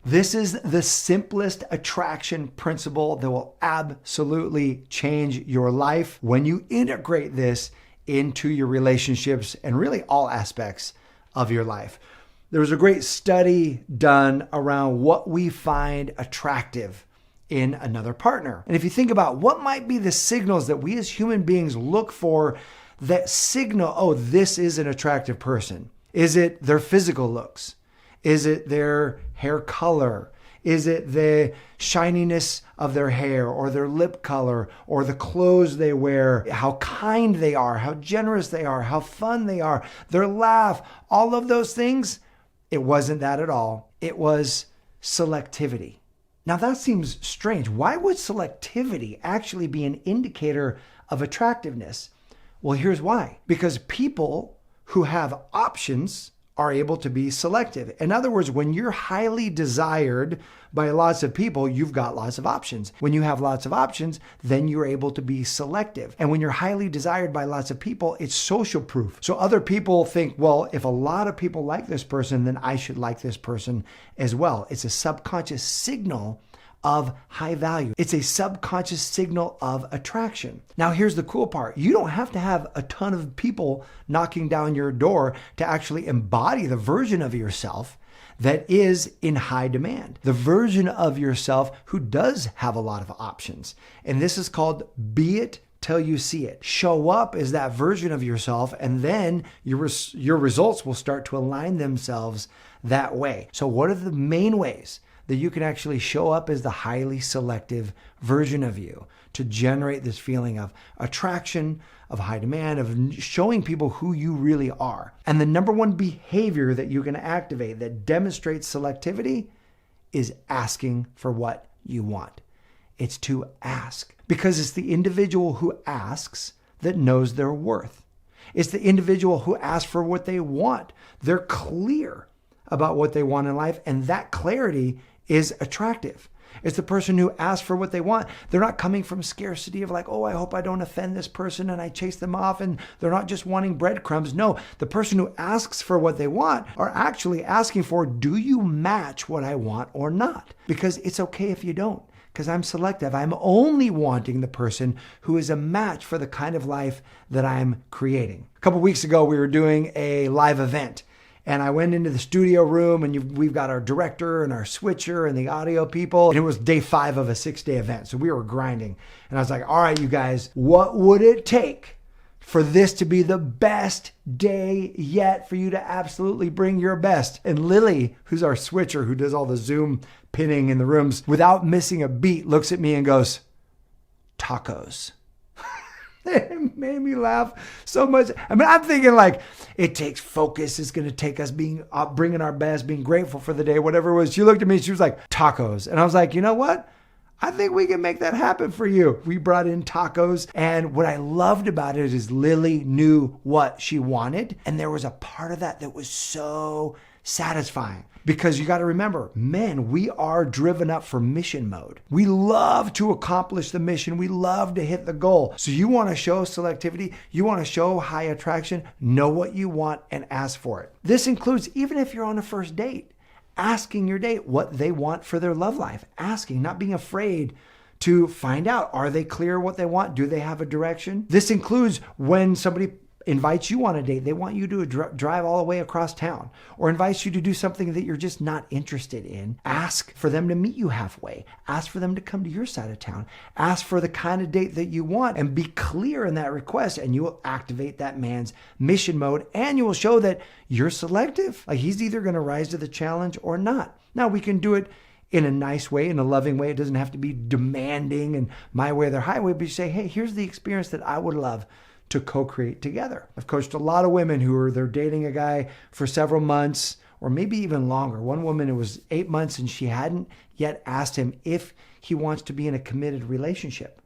This is the simplest attraction principle that will absolutely change your life when you integrate this into your relationships and really all aspects of your life. There was a great study done around what we find attractive in another partner. And if you think about what might be the signals that we as human beings look for that signal, oh, this is an attractive person. Is it their physical looks? Is it their hair color? Is it the shininess of their hair or their lip color or the clothes they wear, how kind they are, how generous they are, how fun they are, their laugh, all of those things? It wasn't that at all. It was selectivity. Now that seems strange. Why would selectivity actually be an indicator of attractiveness? Well, here's why. Because people who have options are able to be selective. In other words, when you're highly desired by lots of people, you've got lots of options. When you have lots of options, then you're able to be selective. And when you're highly desired by lots of people, it's social proof. So other people think, well, if a lot of people like this person, then I should like this person as well. It's a subconscious signal of high value. It's a subconscious signal of attraction. Now, here's the cool part. You don't have to have a ton of people knocking down your door to actually embody the version of yourself that is in high demand. The version of yourself who does have a lot of options. And this is called be it till you see it. Show up as that version of yourself, and then your results will start to align themselves that way. So what are the main ways that you can actually show up as the highly selective version of you to generate this feeling of attraction, of high demand, of showing people who you really are? And the number one behavior that you can activate that demonstrates selectivity is asking for what you want. It's to ask, because it's the individual who asks that knows their worth. It's the individual who asks for what they want. They're clear about what they want in life, and that clarity is attractive. It's the person who asks for what they want. They're not coming from scarcity of like, oh, I hope I don't offend this person and I chase them off, and they're not just wanting breadcrumbs. No, the person who asks for what they want are actually asking for, do you match what I want or not? Because it's okay if you don't, because I'm selective. I'm only wanting the person who is a match for the kind of life that I'm creating. A couple weeks ago, we were doing a live event. And I went into the studio room, and we've got our director and our switcher and the audio people. And it was day 5 of a 6-day event. So we were grinding. And I was like, all right, you guys, what would it take for this to be the best day yet, for you to absolutely bring your best? And Lily, who's our switcher, who does all the Zoom pinning in the rooms, without missing a beat, looks at me and goes, tacos. It made me laugh so much. I mean, I'm thinking like, it takes focus. It's going to take us bringing our best, being grateful for the day, whatever it was. She looked at me and she was like, tacos. And I was like, you know what? I think we can make that happen for you. We brought in tacos. And what I loved about it is Lily knew what she wanted. And there was a part of that was so satisfying. Because you got to remember, men, we are driven up for mission mode. We love to accomplish the mission. We love to hit the goal. So you want to show selectivity. You want to show high attraction. Know what you want and ask for it. This includes even if you're on a first date, asking your date what they want for their love life. Asking, not being afraid to find out. Are they clear what they want? Do they have a direction? This includes when somebody invites you on a date. They want you to drive all the way across town, or invites you to do something that you're just not interested in. Ask for them to meet you halfway. Ask for them to come to your side of town. Ask for the kind of date that you want, and be clear in that request, and you will activate that man's mission mode, and you will show that you're selective. Like, he's either going to rise to the challenge or not. Now, we can do it in a nice way, in a loving way. It doesn't have to be demanding and my way or the highway, but you say, hey, here's the experience that I would love to co-create together. I've coached a lot of women they're dating a guy for several months or maybe even longer. One woman, it was 8 months, and she hadn't yet asked him if he wants to be in a committed relationship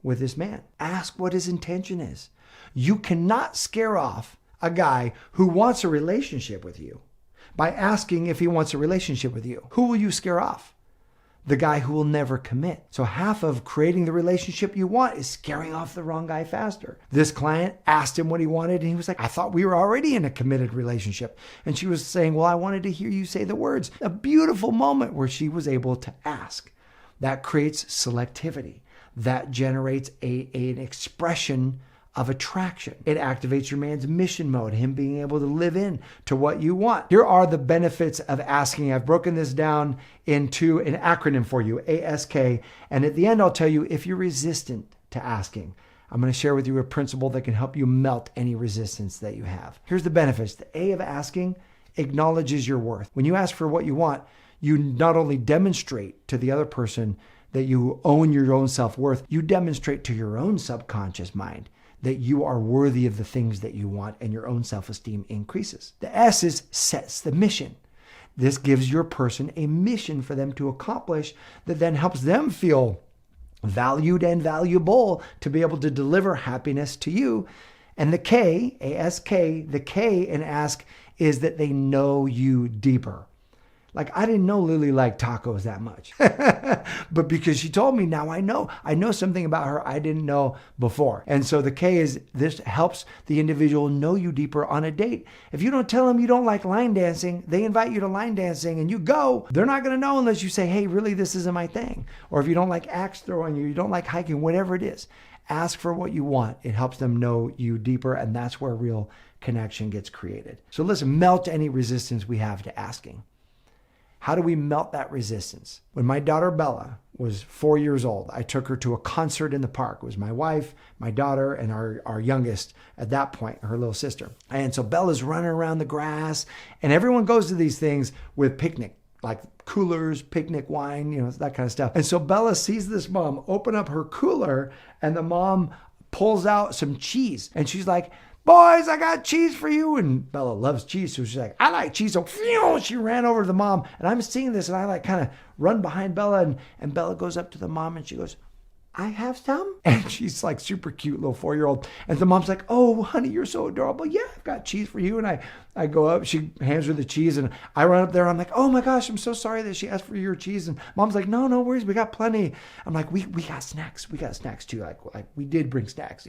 with this man. Ask what his intention is. You cannot scare off a guy who wants a relationship with you by asking if he wants a relationship with you. Who will you scare off? the guy who will never commit. So half of creating the relationship you want is scaring off the wrong guy faster. This client asked him what he wanted, and he was like, I thought we were already in a committed relationship. And she was saying, well, I wanted to hear you say the words. A beautiful moment where she was able to ask. That creates selectivity. That generates an expression of attraction. It activates your man's mission mode, him being able to live in to what you want. Here are the benefits of asking. I've broken this down into an acronym for you, ASK. And at the end, I'll tell you if you're resistant to asking. I'm going to share with you a principle that can help you melt any resistance that you have. Here's the benefits. The A of asking acknowledges your worth. When you ask for what you want, you not only demonstrate to the other person that you own your own self-worth, you demonstrate to your own subconscious mind that you are worthy of the things that you want, and your own self-esteem increases. The S is sets the mission. This gives your person a mission for them to accomplish that then helps them feel valued and valuable to be able to deliver happiness to you. And the K, ASK, the K in ask is that they know you deeper. Like, I didn't know Lily liked tacos that much. But because she told me, now I know something about her I didn't know before. And so the K is this helps the individual know you deeper on a date. If you don't tell them you don't like line dancing, they invite you to line dancing and you go, they're not going to know unless you say, hey, really, this isn't my thing. Or if you don't like axe throwing, you don't like hiking, whatever it is, ask for what you want. It helps them know you deeper, and that's where real connection gets created. So listen, melt any resistance we have to asking. How do we melt that resistance? When my daughter Bella was 4 years old, I took her to a concert in the park. It was my wife, my daughter, and our youngest at that point, her little sister. And so Bella's running around the grass, and everyone goes to these things with picnic, like coolers, picnic wine, that kind of stuff. And so Bella sees this mom open up her cooler, and the mom pulls out some cheese. And she's like, boys, I got cheese for you. And Bella loves cheese. So she's like, I like cheese. So she ran over to the mom. And I'm seeing this, and I kind of run behind Bella. And Bella goes up to the mom, and she goes, I have some. And she's like super cute little 4-year-old. And the mom's like, oh, honey, you're so adorable. Yeah, I've got cheese for you. And I go up, she hands her the cheese, and I run up there. I'm like, oh my gosh, I'm so sorry that she asked for your cheese. And mom's like, no worries. We got plenty. I'm like, we got snacks. We got snacks too. Like we did bring snacks,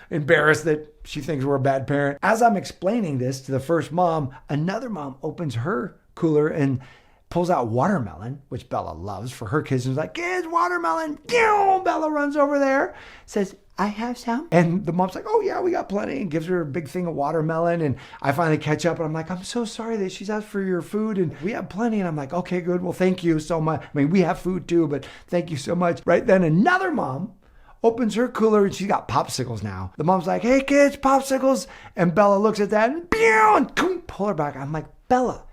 embarrassed that she thinks we're a bad parent. As I'm explaining this to the first mom, another mom opens her cooler and pulls out watermelon, which Bella loves for her kids, and is like, kids, watermelon. Bella runs over there, says, I have some. And the mom's like, oh yeah, we got plenty, and gives her a big thing of watermelon. And I finally catch up, and I'm like, I'm so sorry that she's asked for your food, and we have plenty. And I'm like, okay, good. Well, thank you so much. I mean, we have food too, but thank you so much. Right then, another mom opens her cooler, and she's got popsicles now. The mom's like, hey kids, popsicles. And Bella looks at that and pull her back. I'm like, Bella,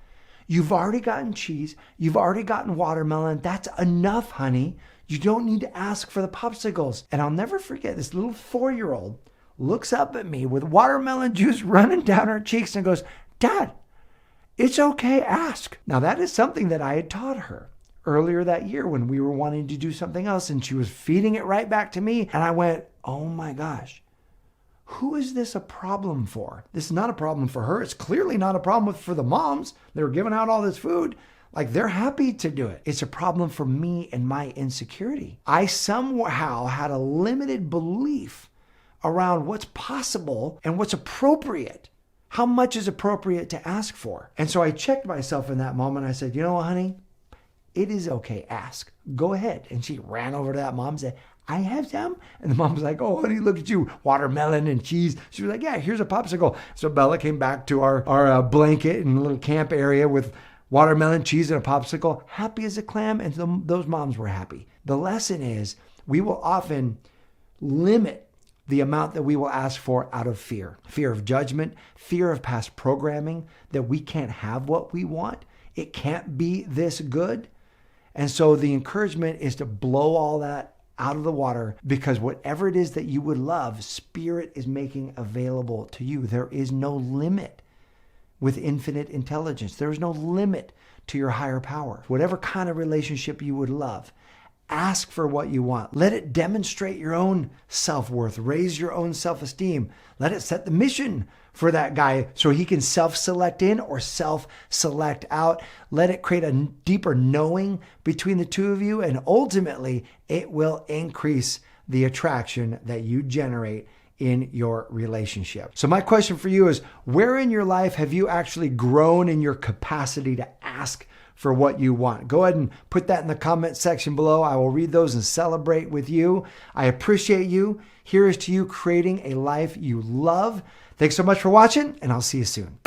you've already gotten cheese. You've already gotten watermelon. That's enough, honey. You don't need to ask for the popsicles. And I'll never forget, this little 4-year-old looks up at me with watermelon juice running down her cheeks and goes, Dad, it's okay, ask. Now that is something that I had taught her earlier that year when we were wanting to do something else, and she was feeding it right back to me. And I went, oh my gosh. Who is this a problem for? This is not a problem for her. It's clearly not a problem for the moms. They were giving out all this food. Like, they're happy to do it. It's a problem for me and my insecurity. I somehow had a limited belief around what's possible and what's appropriate. How much is appropriate to ask for? And so I checked myself in that moment. I said, you know what, honey? It is okay. Ask. Go ahead. And she ran over to that mom and said, I have some. And the mom was like, oh, honey, look at you. Watermelon and cheese. She was like, yeah, here's a popsicle. So Bella came back to our blanket in a little camp area with watermelon, cheese, and a popsicle, happy as a clam. And those moms were happy. The lesson is we will often limit the amount that we will ask for out of fear of judgment, fear of past programming, that we can't have what we want. It can't be this good. And so the encouragement is to blow all that out of the water, because whatever it is that you would love, Spirit is making available to you. There is no limit with infinite intelligence. There is no limit to your higher power. Whatever kind of relationship you would love, Ask for what you want. Let it demonstrate your own self-worth, raise your own self-esteem. Let it set the mission for that guy so he can self-select in or self-select out. Let it create a deeper knowing between the two of you, and ultimately it will increase the attraction that you generate in your relationship. So my question for you is, where in your life have you actually grown in your capacity to ask for what you want? Go ahead and put that in the comment section below. I will read those and celebrate with you. I appreciate you. Here is to you creating a life you love. Thanks so much for watching, and I'll see you soon.